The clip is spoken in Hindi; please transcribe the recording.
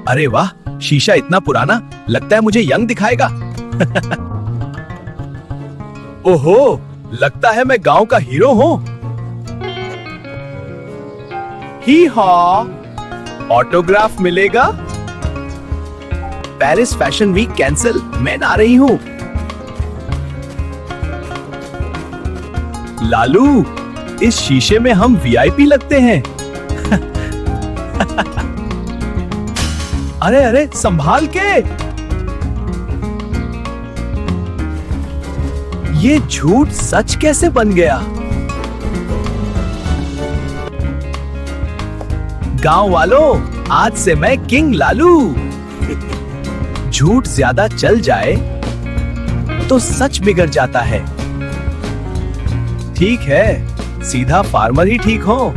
अरे वाह, शीशा इतना पुराना, लगता है मुझे यंग दिखाएगा। ओहो, लगता है मैं गांव का हीरो हूँ। ही हा, ऑटोग्राफ मिलेगा? पेरिस फैशन वीक कैंसिल, मैं ना रही हूँ। लालू, इस शीशे में हम वीआईपी लगते हैं। अरे अरे, संभाल के। ये झूठ सच कैसे बन गया? गांव वालों, आज से मैं किंग लालू। झूठ ज्यादा चल जाए तो सच बिगड़ जाता है। ठीक है, सीधा फार्मर ही ठीक हो।